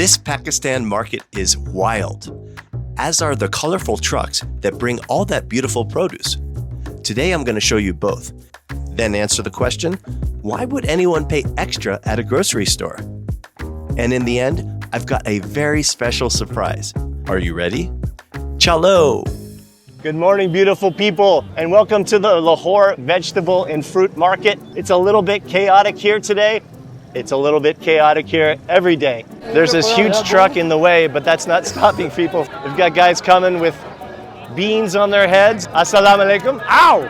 This Pakistan market is wild, as are the colorful trucks that bring all that beautiful produce. Today I'm going to show you both. Then answer the question, why would anyone pay extra at a grocery store? And in the end, I've got a very special surprise. Are you ready? Chalo! Good morning, beautiful people, and welcome to the Lahore Vegetable and Fruit Market. It's a little bit chaotic here today. It's a little bit chaotic here every day. There's this huge truck in the way, but that's not stopping people. We've got guys coming with beans on their heads. Assalamu alaikum. Ow!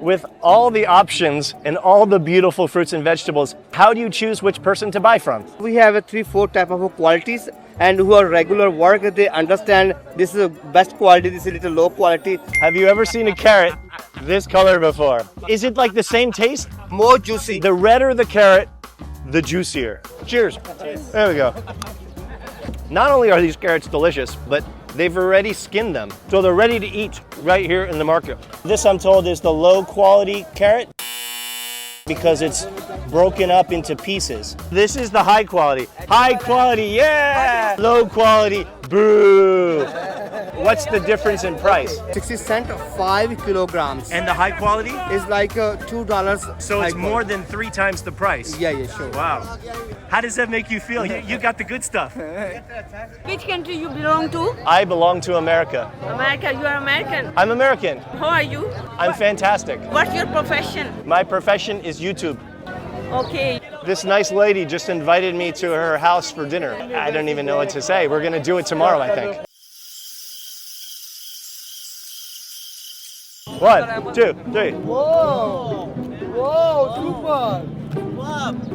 With all the options and all the beautiful fruits and vegetables, how do you choose which person to buy from? We have a 3-4 type of qualities, and who are regular work, they understand this is the best quality, this is a little low quality. Have you ever seen a carrot this color before? Is it like the same taste? More juicy. The redder the carrot, the juicier. Cheers. There we go. Not only are these carrots delicious, but they've already skinned them. So they're ready to eat right here in the market. This, I'm told, is the low quality carrot because it's broken up into pieces. This is the high quality. High quality, yeah! Low quality, boo! What's the difference in price? 60 cents, 5 kilograms. And the high quality? It's like $2. So it's more than 3 times the price? Yeah, sure. Wow. How does that make you feel? You got the good stuff. Which country you belong to? I belong to America. America, you are American. I'm American. How are you? I'm fantastic. What's your profession? My profession is YouTube. Okay. This nice lady just invited me to her house for dinner. I don't even know what to say. We're gonna do it tomorrow, I think. 1, 2, 3. Whoa! Whoa, super!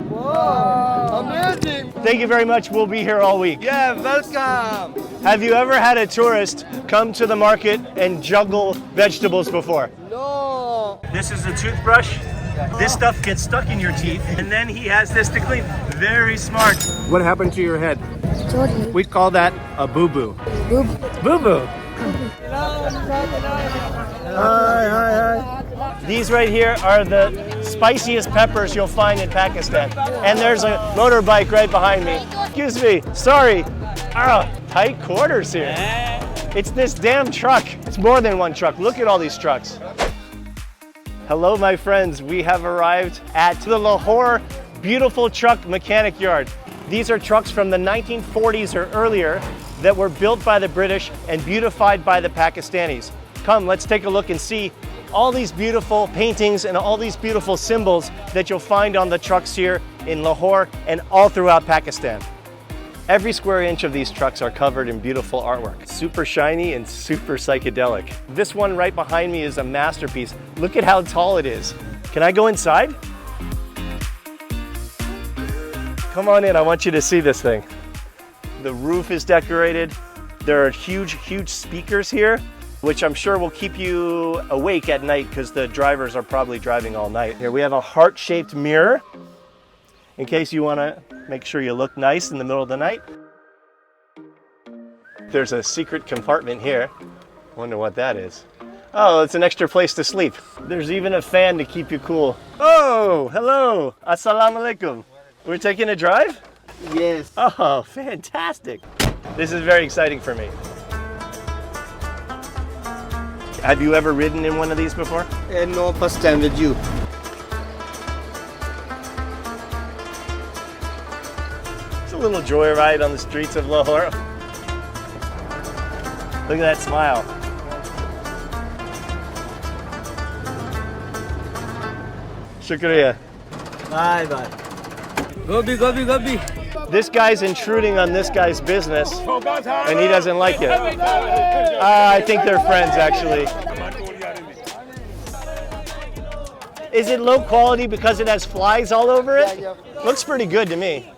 Wow! Amazing! Thank you very much. We'll be here all week. Yeah, welcome! Have you ever had a tourist come to the market and juggle vegetables before? No! This is a toothbrush. This stuff gets stuck in your teeth, and then he has this to clean. Very smart. What happened to your head? We call that a boo-boo. Boo-boo. Hi. These right here are the spiciest peppers you'll find in Pakistan. And there's a motorbike right behind me. Excuse me, sorry. Tight quarters here. It's this damn truck. It's more than one truck. Look at all these trucks. Hello, my friends. We have arrived at the Lahore Beautiful Truck Mechanic Yard. These are trucks from the 1940s or earlier that were built by the British and beautified by the Pakistanis. Come, let's take a look and see all these beautiful paintings and all these beautiful symbols that you'll find on the trucks here in Lahore and all throughout Pakistan. Every square inch of these trucks are covered in beautiful artwork. Super shiny and super psychedelic. This one right behind me is a masterpiece. Look at how tall it is. Can I go inside? Come on in, I want you to see this thing. The roof is decorated. There are huge speakers here, which I'm sure will keep you awake at night because the drivers are probably driving all night. Here we have a heart-shaped mirror in case you want to make sure you look nice in the middle of the night. There's a secret compartment here. Wonder what that is. Oh, it's an extra place to sleep. There's even a fan to keep you cool. Oh, hello. Assalamu alaikum. We're taking a drive? Yes. Oh, fantastic. This is very exciting for me. Have you ever ridden in one of these before? No, first time with you. It's a little joyride on the streets of Lahore. Look at that smile. Shukriya. Bye. Gobi. This guy's intruding on this guy's business, and he doesn't like it. I think they're friends, actually. Is it low quality because it has flies all over it? Looks pretty good to me.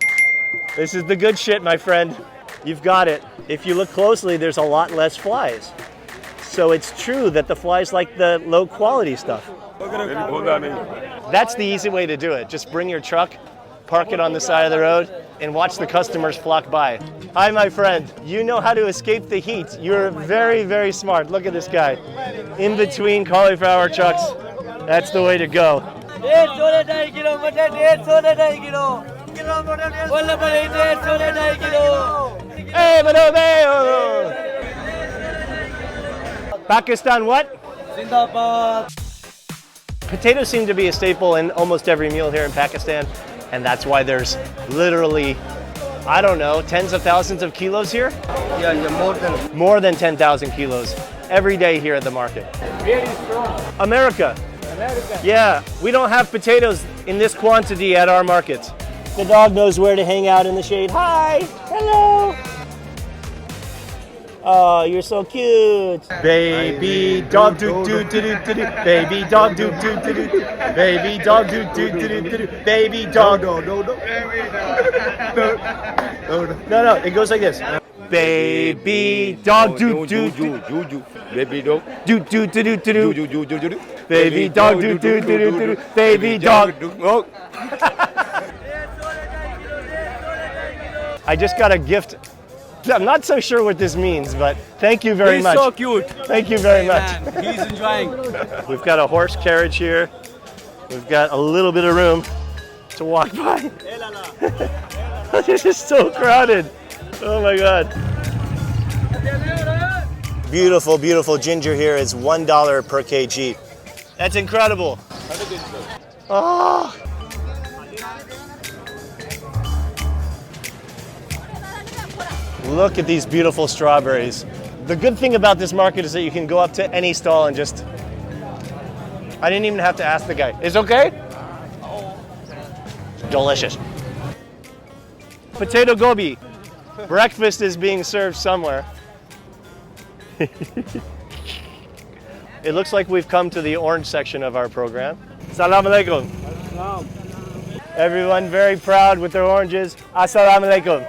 This is the good shit, my friend. You've got it. If you look closely, there's a lot less flies. So it's true that the flies like the low quality stuff. That's the easy way to do it. Just bring your truck, park it on the side of the road, and watch the customers flock by. Hi, my friend. You know how to escape the heat. You're very smart. Look at this guy. In between cauliflower trucks. That's the way to go. Hey, Pakistan what? Potatoes seem to be a staple in almost every meal here in Pakistan, and that's why there's literally, I don't know, tens of thousands of kilos here? Yeah, More than 10,000 kilos every day here at the market. Where is from? America. America. Yeah, we don't have potatoes in this quantity at our markets. The dog knows where to hang out in the shade. Hi, hello. Oh, you're so cute. Baby dog do do do do do do. Baby dog do do do do. Baby dog do do do do do. Baby dog. No. No, it goes like this. Baby dog do do do. Baby dog. Do do do do do do. Do. Baby dog do do do do do. Baby dog. I just got a gift. I'm not so sure what this means, but thank you very much. He's so cute. Than's very much. He's enjoying. We've got a horse carriage here. We've got a little bit of room to walk by. This is so crowded. Oh my God. Beautiful, beautiful ginger here is $1 per kg. That's incredible. Oh. Look at these beautiful strawberries. The good thing about this market is that you can go up to any stall and just, I didn't even have to ask the guy. Is it okay? Delicious. Potato gobi. Breakfast is being served somewhere. It looks like we've come to the orange section of our program. Assalamu alaikum. Everyone very proud with their oranges. Assalamu alaikum.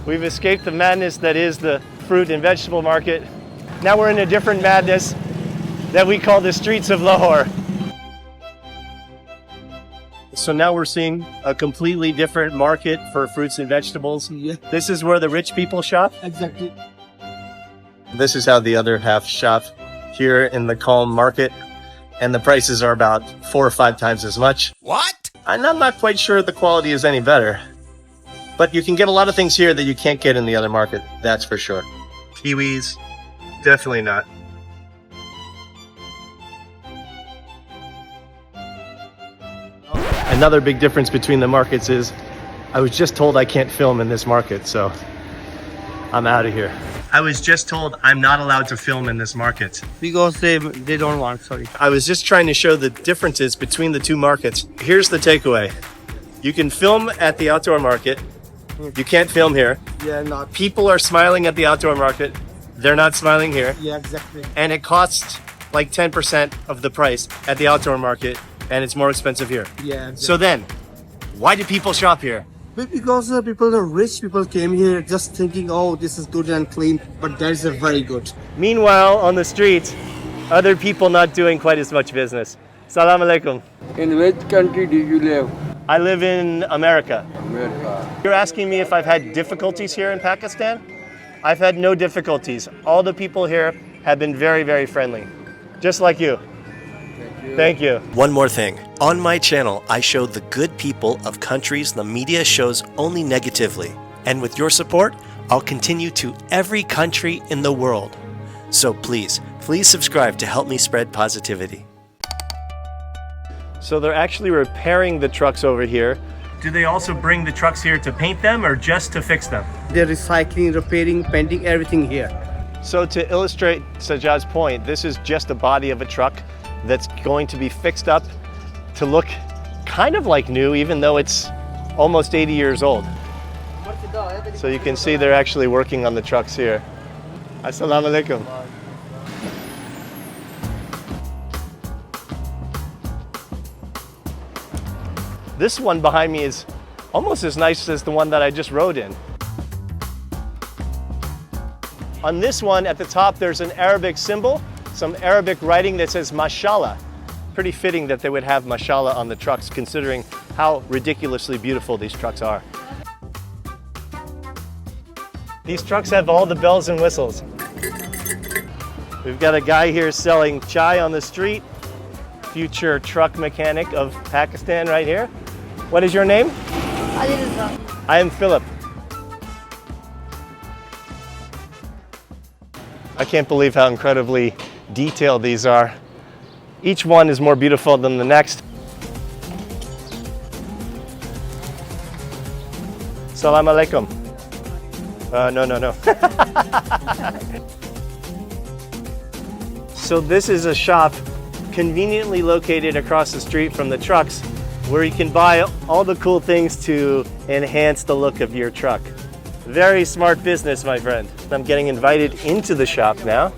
We've escaped the madness that is the fruit and vegetable market. Now we're in a different madness that we call the streets of Lahore. So now we're seeing a completely different market for fruits and vegetables. Yeah. This is where the rich people shop. Exactly. This is how the other half shop here in the calm market. And the prices are about 4 or 5 times as much. What? And I'm not quite sure the quality is any better. But you can get a lot of things here that you can't get in the other market, that's for sure. Kiwis, definitely not. Another big difference between the markets is I was just told I can't film in this market, so I'm out of here. I was just told I'm not allowed to film in this market. Because they don't want, sorry. I was just trying to show the differences between the two markets. Here's the takeaway. You can film at the outdoor market. You can't film here. Yeah, not. People are smiling at the outdoor market. They're not smiling here. Yeah, exactly. And it costs like 10% of the price at the outdoor market, and it's more expensive here. Yeah, exactly. So then, why do people shop here? But because people, the rich people came here just thinking, oh, this is good and clean, but that is very good. Meanwhile, on the streets, other people not doing quite as much business. Salam alaikum. In which country do you live? I live in America. America. You're asking me if I've had difficulties here in Pakistan? I've had no difficulties. All the people here have been very, very friendly. Just like you. Thank you. One more thing. On my channel, I show the good people of countries the media shows only negatively. And with your support, I'll continue to every country in the world. So please subscribe to help me spread positivity. So they're actually repairing the trucks over here. Do they also bring the trucks here to paint them or just to fix them? They're recycling, repairing, painting, everything here. So to illustrate Sajad's point, this is just the body of a truck that's going to be fixed up to look kind of like new, even though it's almost 80 years old. So you can see they're actually working on the trucks here. Assalamu alaikum. This one behind me is almost as nice as the one that I just rode in. On this one at the top, there's an Arabic symbol, some Arabic writing that says mashallah. Pretty fitting that they would have mashallah on the trucks, considering how ridiculously beautiful these trucks are. These trucks have all the bells and whistles. We've got a guy here selling chai on the street. future truck mechanic of Pakistan right here. What is your name? I am Philip. I can't believe how incredibly detailed these are. Each one is more beautiful than the next. Salam alaikum. No. So this is a shop conveniently located across the street from the trucks where you can buy all the cool things to enhance the look of your truck. Very smart business, my friend. I'm getting invited into the shop now.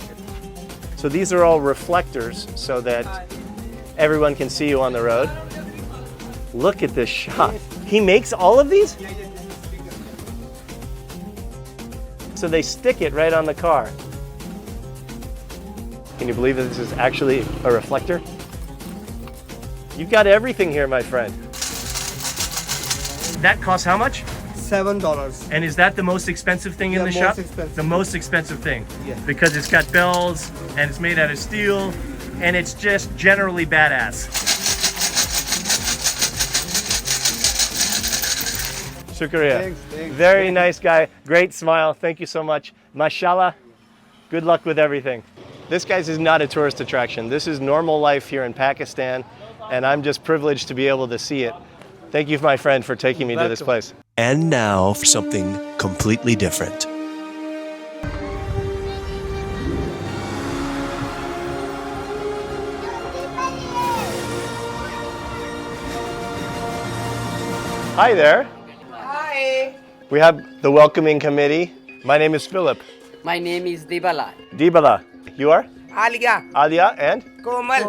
So these are all reflectors so that everyone can see you on the road. Look at this shop. He makes all of these? So they stick it right on the car. Can you believe that this is actually a reflector? You've got everything here, my friend. That costs how much? $7. And is that the most expensive thing in the shop? Expensive. The most expensive thing? Yeah. Because it's got bells and it's made out of steel and it's just generally badass. Shukriya. Thanks. Very nice guy. Great smile. Thank you so much. Mashallah. Good luck with everything. This, guys, is not a tourist attraction. This is normal life here in Pakistan, and I'm just privileged to be able to see it. Thank you, my friend, for taking me to this place. And now for something completely different. Hi there. Hi. We have the welcoming committee. My name is Philip. My name is Dibala. Dibala. You are? Alia. Alia and Komal.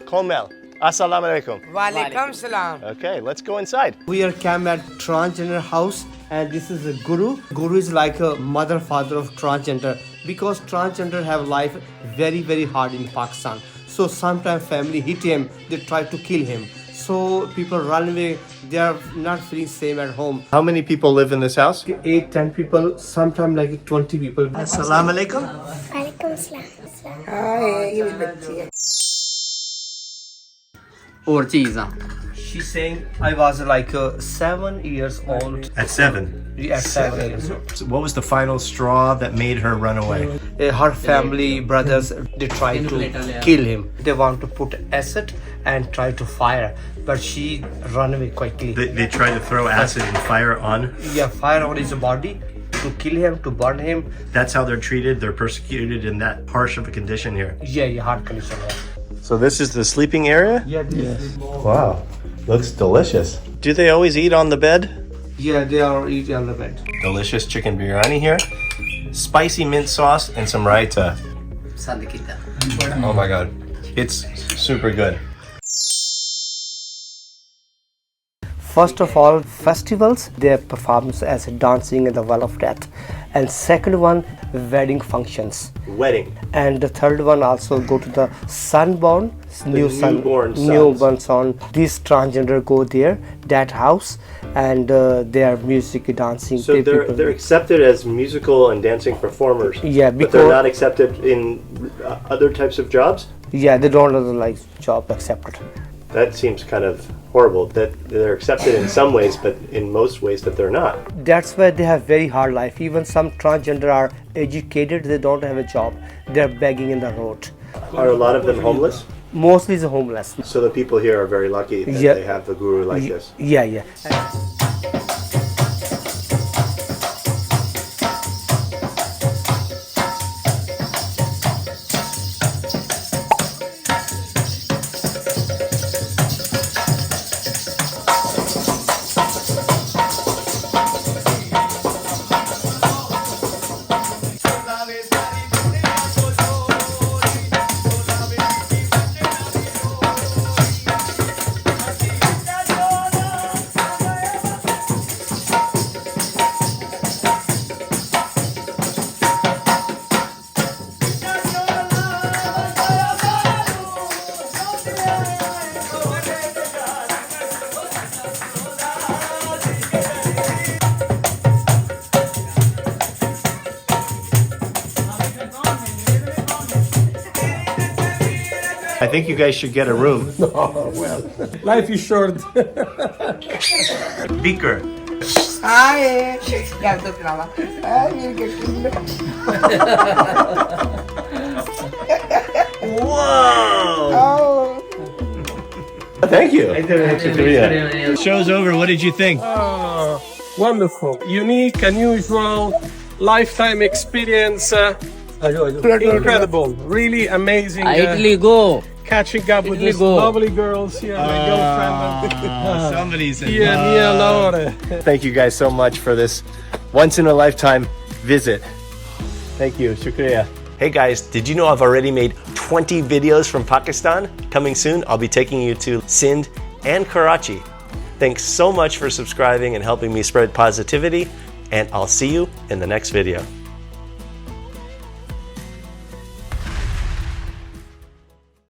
Komel. Assalamu alaikum. Walaikum salam. Okay, let's go inside. We are came at Transgender House, and this is a guru. Guru is like a mother, father of transgender, because transgender have life very hard in Pakistan. So sometimes family hit him, they try to kill him. So people run away, they are not feeling same at home. How many people live in this house? 8-10 people, sometimes like 20 people. Assalamu alaikum. वालेकुम सलाम और चीज़ां She's saying I was like 7 years old. At 7. At 7 years old. So what was the final straw that made her run away? Her family, brothers, they try to kill him. They want to put acid and try to fire, but she run away quickly. They tried to throw acid and fire on. Yeah, fire on his body to kill him, to burn him. That's how they're treated. They're persecuted in that harsh of a condition here. Yeah, hard condition. Yeah. So this is the sleeping area? Yeah, this Wow, looks delicious. Do they always eat on the bed? yeah, they are eating on the bed. Delicious chicken biryani here. Spicy mint sauce and some raita. पसंद कीता Oh my god. It's super good. First of all, festivals, their performance as dancing in the well of death. And second one, wedding functions. Wedding. And the third one also go to the sunborn, newborn sons. newborn son. These transgender go there, that house, and their music, dancing. So they're accepted as musical and dancing performers. Yeah, but they're because- not accepted in other types of jobs? Yeah, they don't have the like job accepted. That seems kind of horrible that they're accepted in some ways, but in most ways that they're not. That's why they have very hard life. Even some transgender are educated, they don't have a job. They're begging in the road. Are a lot of them homeless? Mostly the homeless. So the people here are very lucky that Yeah. they have the guru like this. Yeah. think you guys should get a room. Life is short. Beaker. Hi. Gel dur krala. Ay, götürdüm. Whoa! Thank you. Show's over. What did you think? Wonderful. Unique, unusual, lifetime experience. Incredible. Really amazing. Italy go. Catching up with these go. lovely girls here. My girlfriend. Somebody's in Yeah, Lahore. Thank you guys so much for this once in a lifetime visit. Thank you. Shukriya. Hey guys, did you know I've already made 20 videos from Pakistan? Coming soon, I'll be taking you to Sindh and Karachi. Thanks so much for subscribing and helping me spread positivity, and I'll see you in the next video.